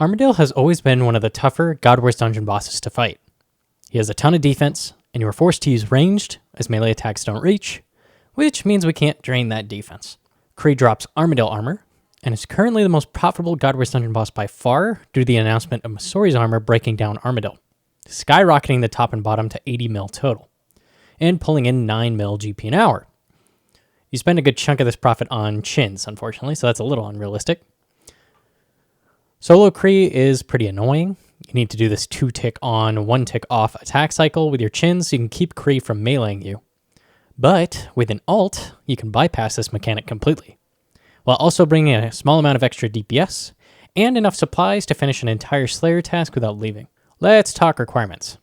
Armadyl has always been one of the tougher God Wars dungeon bosses to fight. He has a ton of defense, and you are forced to use ranged, as melee attacks don't reach, which means we can't drain that defense. Kree drops Armadyl armor, and is currently the most profitable God Wars dungeon boss by far due to the announcement of Masori's armor breaking down Armadyl, skyrocketing the top and bottom to 80 mil total, and pulling in 9 mil GP an hour. You spend a good chunk of this profit on chins, unfortunately, so that's a little unrealistic. Solo Kree is pretty annoying. You need to do this 2-tick on, 1-tick off attack cycle with your chins so you can keep Kree from meleeing you. But with an alt, you can bypass this mechanic completely, while also bringing a small amount of extra DPS and enough supplies to finish an entire Slayer task without leaving. Let's talk requirements.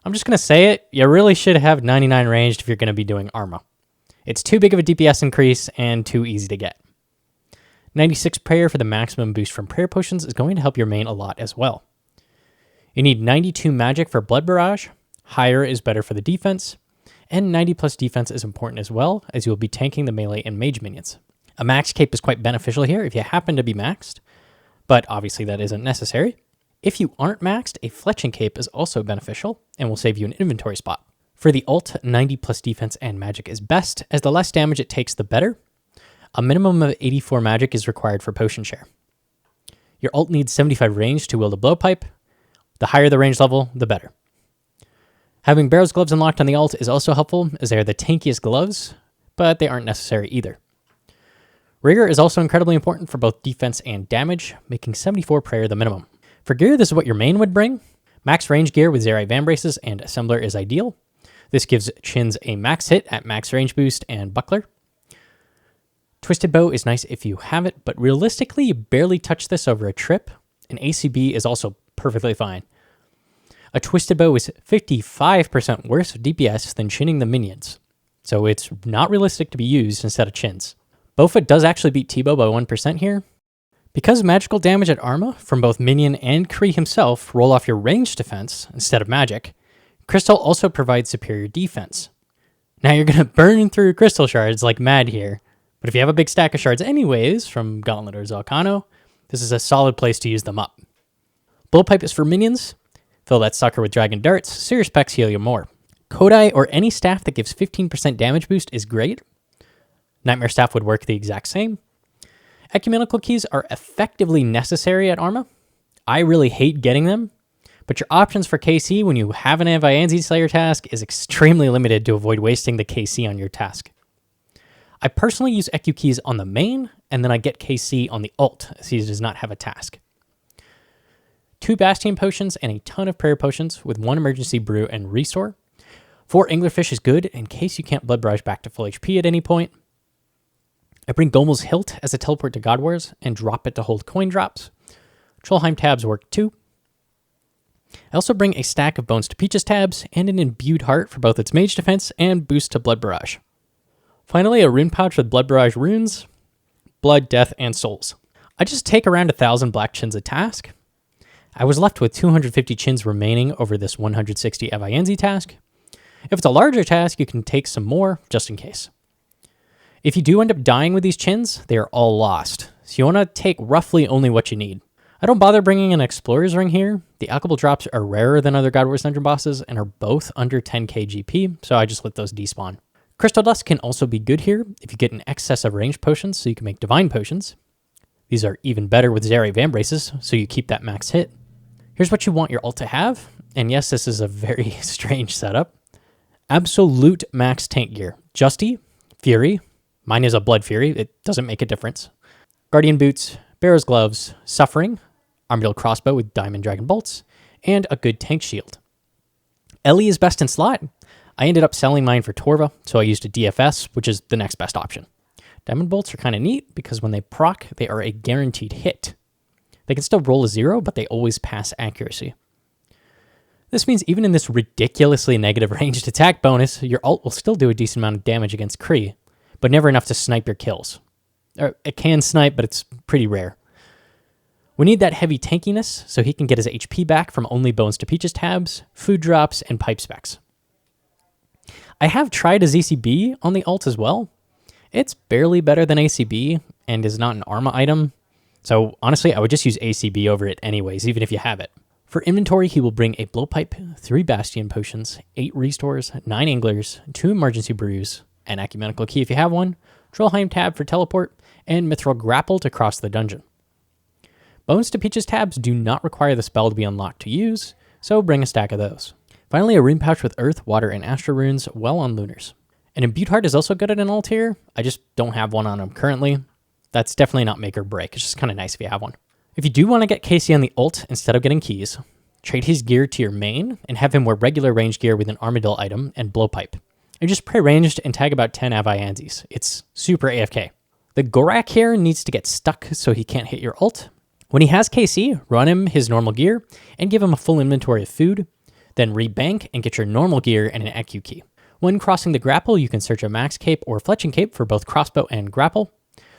I'm just going to say it, you really should have 99 ranged if you're going to be doing Arma. It's too big of a DPS increase and too easy to get. 96 prayer for the maximum boost from prayer potions is going to help your main a lot as well. You need 92 magic for blood barrage, higher is better for the defense, and 90 plus defense is important as well, as you will be tanking the melee and mage minions. A max cape is quite beneficial here if you happen to be maxed, but obviously that isn't necessary. If you aren't maxed, a fletching cape is also beneficial and will save you an inventory spot. For the ult, 90 plus defense and magic is best, as the less damage it takes, the better. A minimum of 84 magic is required for potion share. Your ult needs 75 range to wield a blowpipe. The higher the range level, the better. Having Barrow's gloves unlocked on the ult is also helpful, as they are the tankiest gloves, but they aren't necessary either. Rigor is also incredibly important for both defense and damage, making 74 prayer the minimum. For gear, this is what your main would bring. Max range gear with Zerai Vambraces and Assembler is ideal. This gives chins a max hit at max range boost and buckler. Twisted Bow is nice if you have it, but realistically you barely touch this over a trip, and ACB is also perfectly fine. A Twisted Bow is 55% worse DPS than chinning the minions, so it's not realistic to be used instead of chins. Bowfoot does actually beat T-Bow by 1% here. Because magical damage at Arma from both minion and Kree himself roll off your ranged defense instead of magic, Crystal also provides superior defense. Now you're going to burn through crystal shards like mad here, but if you have a big stack of shards anyways from Gauntlet or Zelcano, this is a solid place to use them up. Blowpipe is for minions. Fill that sucker with dragon darts. Serious specs heal you more. Kodai or any staff that gives 15% damage boost is great. Nightmare Staff would work the exact same. Ecumenical keys are effectively necessary at Arma. I really hate getting them, but your options for KC when you have an Anvi-Anzi Slayer task is extremely limited to avoid wasting the KC on your task. I personally use EQ keys on the main, and then I get KC on the ult, as he does not have a task. 2 Bastion potions and a ton of prayer potions with 1 emergency brew and restore. 4 Anglerfish is good in case you can't blood barrage back to full HP at any point. I bring Gomel's Hilt as a teleport to God Wars and drop it to hold coin drops. Trollheim tabs work too. I also bring a stack of Bones to Peaches tabs and an Imbued Heart for both its mage defense and boost to blood barrage. Finally, a rune pouch with blood barrage runes, blood, death, and souls. I just take around 1,000 black chins a task. I was left with 250 chins remaining over this 160 Anvi-Anzi task. If it's a larger task, you can take some more just in case. If you do end up dying with these chins, they are all lost, so you want to take roughly only what you need. I don't bother bringing an Explorer's Ring here. The alchemical drops are rarer than other God Wars dungeon bosses and are both under 10k GP, so I just let those despawn. Crystal Dust can also be good here if you get an excess of ranged potions, so you can make divine potions. These are even better with Zerai Vambraces, so you keep that max hit. Here's what you want your ult to have, and yes, this is a very strange setup. Absolute max tank gear. Justy, Fury, mine is a Blood Fury, it doesn't make a difference. Guardian Boots, Barrow's Gloves, Suffering, Armadyl Crossbow with Diamond Dragon Bolts, and a good tank shield. Ellie is best in slot. I ended up selling mine for Torva, so I used a DFS, which is the next best option. Diamond Bolts are kind of neat because when they proc, they are a guaranteed hit. They can still roll a 0, but they always pass accuracy. This means even in this ridiculously negative ranged attack bonus, your ult will still do a decent amount of damage against Kree, but never enough to snipe your kills. Or it can snipe, but it's pretty rare. We need that heavy tankiness so he can get his HP back from only Bones to Peaches tabs, food drops, and pipe specs. I have tried a ZCB on the ult as well. It's barely better than ACB and is not an Arma item, So honestly, I would just use ACB over it anyways, even if you have it. For inventory, he will bring a blowpipe, 3 bastion potions, 8 restores, 9 anglers, 2 emergency brews, an ecumenical key if you have one, Trollheim tab for teleport, and mithril grapple to cross the dungeon. Bones to Peach's tabs do not require the spell to be unlocked to use, so bring a stack of those. Finally, a rune pouch with earth, water, and astral runes well on lunars. An imbued heart is also good at an alt here. I just don't have one on him currently. That's definitely not make or break. It's just kind of nice if you have one. If you do want to get Casey on the ult instead of getting keys, trade his gear to your main and have him wear regular range gear with an Armadyl item and blowpipe. And just pre-ranged and tag about 10 Avianzis. It's super AFK. The Gorak here needs to get stuck so he can't hit your ult. When he has KC, run him his normal gear and give him a full inventory of food, then rebank and get your normal gear and an EQ key. When crossing the grapple, you can search a max cape or fletching cape for both crossbow and grapple.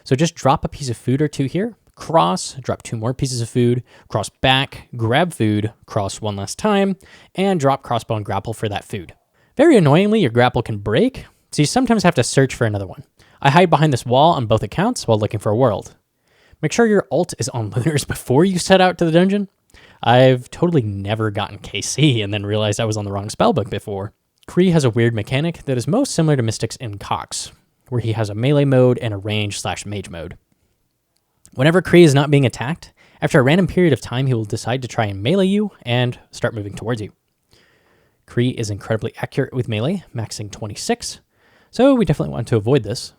So just drop a piece of food or 2 here, cross, drop 2 more pieces of food, cross back, grab food, cross 1 last time, and drop crossbow and grapple for that food. Very annoyingly, your grapple can break, so you sometimes have to search for another one. I hide behind this wall on both accounts while looking for a world. Make sure your ult is on lunars before you set out to the dungeon. I've totally never gotten KC and then realized I was on the wrong spellbook before. Kree has a weird mechanic that is most similar to Mystics in Cox, where he has a melee mode and a range/mage mode. Whenever Kree is not being attacked, after a random period of time he will decide to try and melee you and start moving towards you. Kree is incredibly accurate with melee, maxing 26, so we definitely want to avoid this.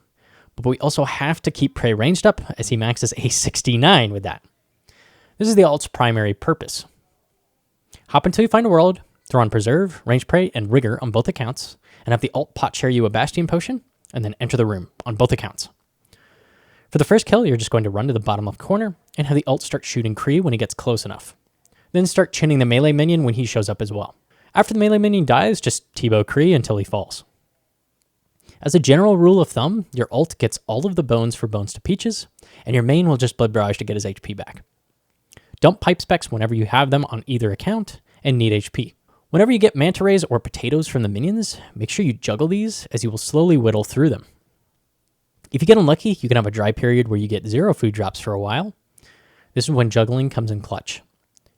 But we also have to keep prey ranged up as he maxes a 69 with that. This is the ult's primary purpose. Hop until you find a world, throw on Preserve, Range Prey, and Rigor on both accounts, and have the ult pot share you a Bastion potion, and then enter the room on both accounts. For the first kill, you're just going to run to the bottom left corner and have the ult start shooting Kree when he gets close enough. Then start chinning the melee minion when he shows up as well. After the melee minion dies, just T-bow Kree until he falls. As a general rule of thumb, your ult gets all of the bones for Bones to Peaches, and your main will just Blood Barrage to get his HP back. Dump pipe specs whenever you have them on either account, and need HP. Whenever you get manta rays or potatoes from the minions, make sure you juggle these as you will slowly whittle through them. If you get unlucky, you can have a dry period where you get 0 food drops for a while. This is when juggling comes in clutch.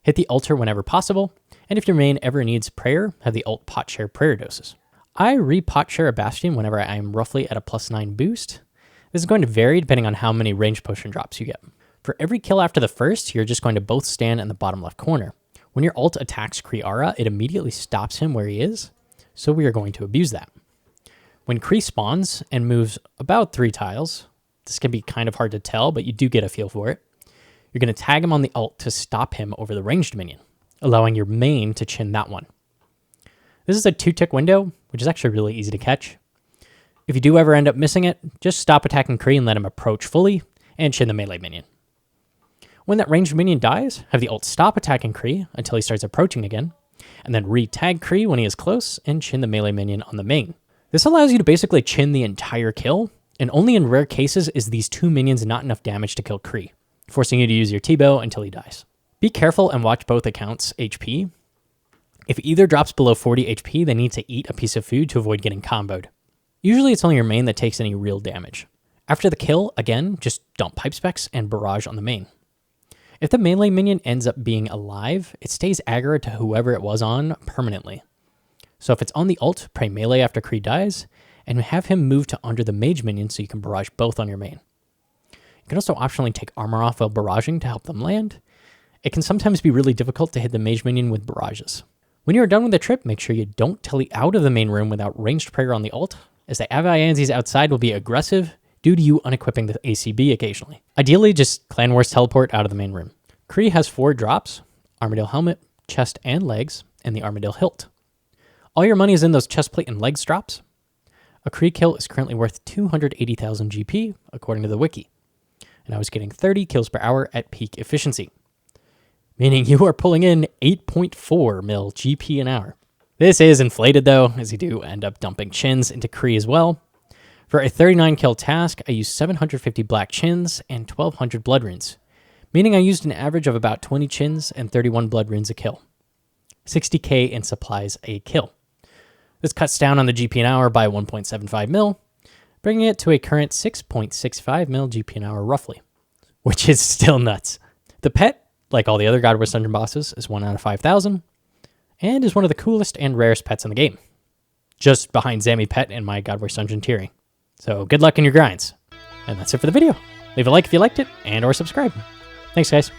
Hit the altar whenever possible, and if your main ever needs prayer, have the ult pot share prayer doses. I re-pot share a Bastion whenever I am roughly at a +9 boost. This is going to vary depending on how many range potion drops you get. For every kill after the first, you're just going to both stand in the bottom left corner. When your ult attacks Kree'arra, it immediately stops him where he is, so we are going to abuse that. When Kree spawns and moves about 3 tiles, this can be kind of hard to tell, but you do get a feel for it. You're going to tag him on the ult to stop him over the ranged minion, allowing your main to chin that one. This is a 2-tick window, which is actually really easy to catch. If you do ever end up missing it, just stop attacking Kree and let him approach fully, and chin the melee minion. When that ranged minion dies, have the ult stop attacking Kree until he starts approaching again, and then re-tag Kree when he is close, and chin the melee minion on the main. This allows you to basically chin the entire kill, and only in rare cases is these 2 minions not enough damage to kill Kree, forcing you to use your T-bow until he dies. Be careful and watch both accounts' HP. If either drops below 40 HP, they need to eat a piece of food to avoid getting comboed. Usually it's only your main that takes any real damage. After the kill, again, just dump pipe specs and barrage on the main. If the melee minion ends up being alive, it stays aggro to whoever it was on permanently. So if it's on the ult, pray melee after Kree dies, and have him move to under the mage minion so you can barrage both on your main. You can also optionally take armor off while barraging to help them land. It can sometimes be really difficult to hit the mage minion with barrages. When you are done with the trip, make sure you don't tele out of the main room without ranged prayer on the ult, as the Avianzis outside will be aggressive due to you unequipping the ACB occasionally. Ideally, just Clan Wars teleport out of the main room. Kree has 4 drops, Armadyl helmet, chest and legs, and the Armadyl hilt. All your money is in those chestplate and legs drops. A Kree kill is currently worth 280,000 GP, according to the wiki, and I was getting 30 kills per hour at peak efficiency, meaning you are pulling in 8.4 mil GP an hour. This is inflated though, as you do end up dumping chins into Kree as well. For a 39 kill task, I used 750 black chins and 1200 blood runes, meaning I used an average of about 20 chins and 31 blood runes a kill. 60k in supplies a kill. This cuts down on the GP an hour by 1.75 mil, bringing it to a current 6.65 mil GP an hour roughly. which is still nuts. The pet, like all the other God Wars Dungeon bosses, is 1 out of 5,000, and is one of the coolest and rarest pets in the game, just behind Zammy Pet in my God Wars Dungeon tiering. So good luck in your grinds. And that's it for the video. Leave a like if you liked it, and or subscribe. Thanks, guys.